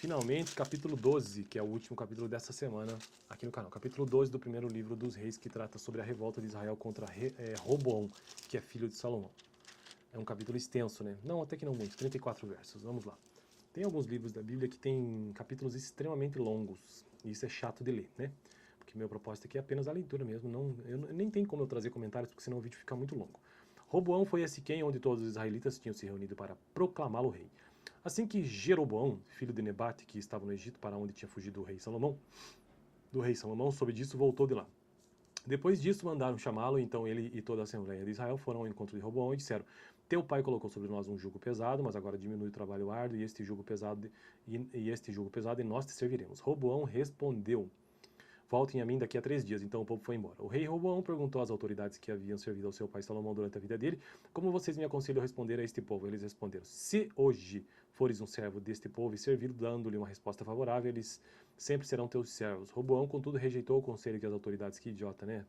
finalmente, capítulo 12, que é o último capítulo dessa semana aqui no canal. Capítulo 12 do primeiro livro dos reis, que trata sobre a revolta de Israel contra Roboão, que é filho de Salomão. É um capítulo extenso, né? Não, até que não muito, 34 versos. Vamos lá. Tem alguns livros da Bíblia que tem capítulos extremamente longos, e isso é chato de ler, né? Porque meu propósito aqui é apenas a leitura mesmo, nem tem como eu trazer comentários, porque senão o vídeo fica muito longo. Roboão foi a Siquém, onde todos os israelitas tinham se reunido para proclamá-lo rei. Assim que Jeroboão, filho de Nebate, que estava no Egito, para onde tinha fugido o rei Salomão, soube disso, voltou de lá. Depois disso, mandaram chamá-lo, então ele e toda a Assembleia de Israel foram ao encontro de Roboão e disseram: Teu pai colocou sobre nós um jugo pesado, mas agora diminui o trabalho árduo e este jugo pesado e nós te serviremos. Roboão respondeu: Voltem a mim daqui a 3 dias. Então o povo foi embora. O rei Roboão perguntou às autoridades que haviam servido ao seu pai Salomão durante a vida dele: Como vocês me aconselham a responder a este povo? Eles responderam: Se hoje fores um servo deste povo e servir, dando-lhe uma resposta favorável, eles sempre serão teus servos. Roboão, contudo, rejeitou o conselho que as autoridades, que idiota, né?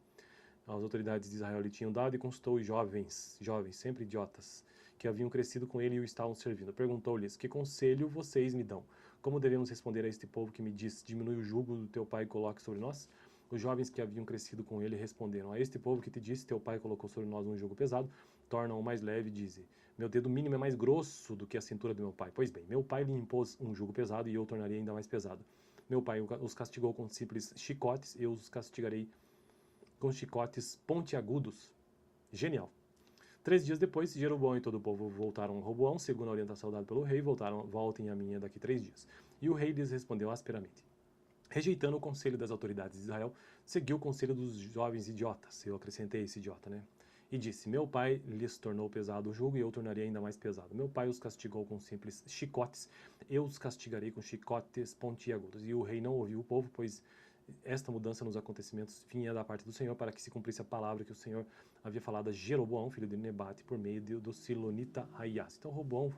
As autoridades de Israel lhe tinham dado e consultou os jovens, sempre idiotas, que haviam crescido com ele e o estavam servindo. Perguntou-lhes: Que conselho vocês me dão? Como devemos responder a este povo que me diz: Diminui o jugo do teu pai e coloque sobre nós? Os jovens que haviam crescido com ele responderam: A este povo que te disse: Teu pai colocou sobre nós um jugo pesado, torna-o mais leve, e dizem: Meu dedo mínimo é mais grosso do que a cintura do meu pai. Pois bem, meu pai lhe impôs um jugo pesado e eu o tornaria ainda mais pesado. Meu pai os castigou com simples chicotes, eu os castigarei com chicotes pontiagudos. Genial. 3 dias depois, Jeroboão e todo o povo voltaram a Roboão, segundo a orientação dada pelo rei, voltem a minha daqui 3 dias. E o rei lhes respondeu asperamente. Rejeitando o conselho das autoridades de Israel, seguiu o conselho dos jovens idiotas, eu acrescentei esse idiota, né? E disse: Meu pai lhes tornou pesado o jugo e eu tornaria ainda mais pesado. Meu pai os castigou com simples chicotes, eu os castigarei com chicotes pontiagudos. E o rei não ouviu o povo, pois esta mudança nos acontecimentos vinha da parte do Senhor, para que se cumprisse a palavra que o Senhor havia falado a Jeroboão, filho de Nebate, por meio do Silonita Aias. Então Roboão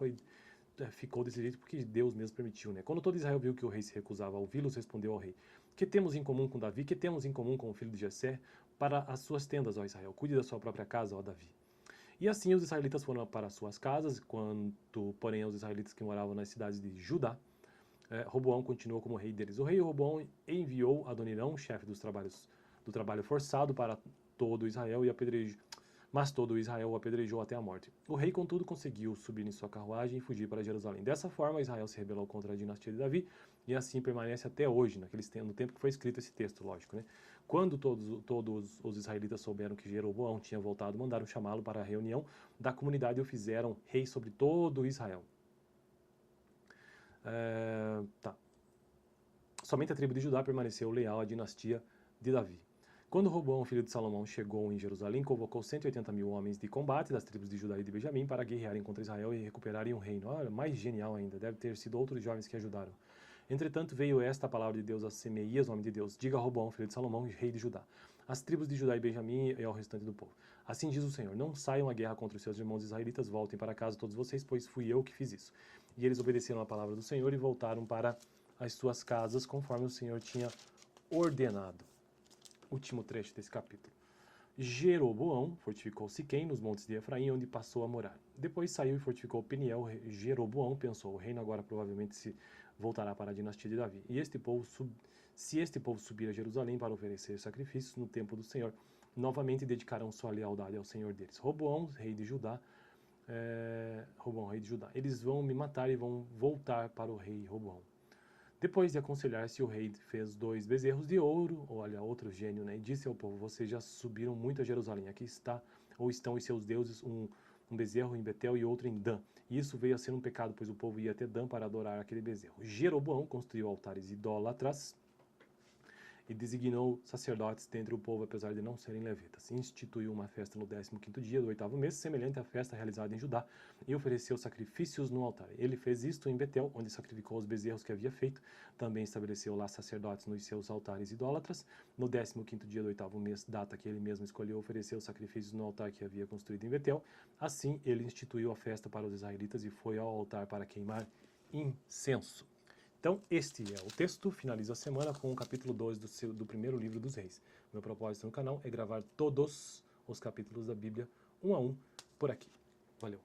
ficou desse jeito porque Deus mesmo permitiu, né? Quando todo Israel viu que o rei se recusava a ouvi-los, respondeu ao rei: Que temos em comum com Davi? Que temos em comum com o filho de Jessé? Para as suas tendas, ó Israel, cuide da sua própria casa, ó Davi. E assim os israelitas foram para as suas casas, quanto, porém, aos israelitas que moravam nas cidades de Judá, Roboão continuou como rei deles. O rei Roboão enviou Adonirão, chefe do trabalho forçado, para todo Israel e mas todo Israel o apedrejou até a morte. O rei, contudo, conseguiu subir em sua carruagem e fugir para Jerusalém. Dessa forma, Israel se rebelou contra a dinastia de Davi e assim permanece até hoje, no tempo que foi escrito esse texto, lógico, né? Quando todos os israelitas souberam que Jeroboão tinha voltado, mandaram chamá-lo para a reunião da comunidade e o fizeram rei sobre todo Israel. Tá. Somente a tribo de Judá permaneceu leal à dinastia de Davi. Quando Roboão, filho de Salomão, chegou em Jerusalém, convocou 180.000 homens de combate das tribos de Judá e de Benjamim para guerrearem contra Israel e recuperarem o reino. Olha, mais genial ainda, deve ter sido outros jovens que ajudaram. Entretanto, veio esta palavra de Deus a Semeias, homem de Deus: Diga a Roboão, filho de Salomão, rei de Judá, as tribos de Judá e Benjamim e ao restante do povo: Assim diz o Senhor: Não saiam à guerra contra os seus irmãos israelitas, voltem para casa todos vocês, pois fui eu que fiz isso. E eles obedeceram a palavra do Senhor e voltaram para as suas casas, conforme o Senhor tinha ordenado. Último trecho desse capítulo. Jeroboão fortificou Siquém, nos montes de Efraim, onde passou a morar. Depois saiu e fortificou Peniel. Jeroboão pensou: o reino agora provavelmente se voltará para a dinastia de Davi. E se este povo subir a Jerusalém para oferecer sacrifícios no templo do Senhor, novamente dedicarão sua lealdade ao Senhor deles. Roboão, rei de Judá. Eles vão me matar e vão voltar para o rei Roboão. Depois de aconselhar-se, o rei fez 2 bezerros de ouro, olha, outro gênio, né? E disse ao povo: Vocês já subiram muito a Jerusalém, aqui está, ou estão os seus deuses, um bezerro em Betel e outro em Dan. E isso veio a ser um pecado, pois o povo ia até Dan para adorar aquele bezerro. Jeroboão construiu altares idólatras e designou sacerdotes dentre o povo, apesar de não serem levitas. Instituiu uma festa no 15º dia do 8º mês, semelhante à festa realizada em Judá, e ofereceu sacrifícios no altar. Ele fez isto em Betel, onde sacrificou os bezerros que havia feito. Também estabeleceu lá sacerdotes nos seus altares idólatras. No 15º dia do 8º mês, data que ele mesmo escolheu, ofereceu sacrifícios no altar que havia construído em Betel. Assim, ele instituiu a festa para os israelitas e foi ao altar para queimar incenso. Então, este é o texto, finaliza a semana com o capítulo 12 do primeiro livro dos reis. Meu propósito no canal é gravar todos os capítulos da Bíblia, um a um, por aqui. Valeu!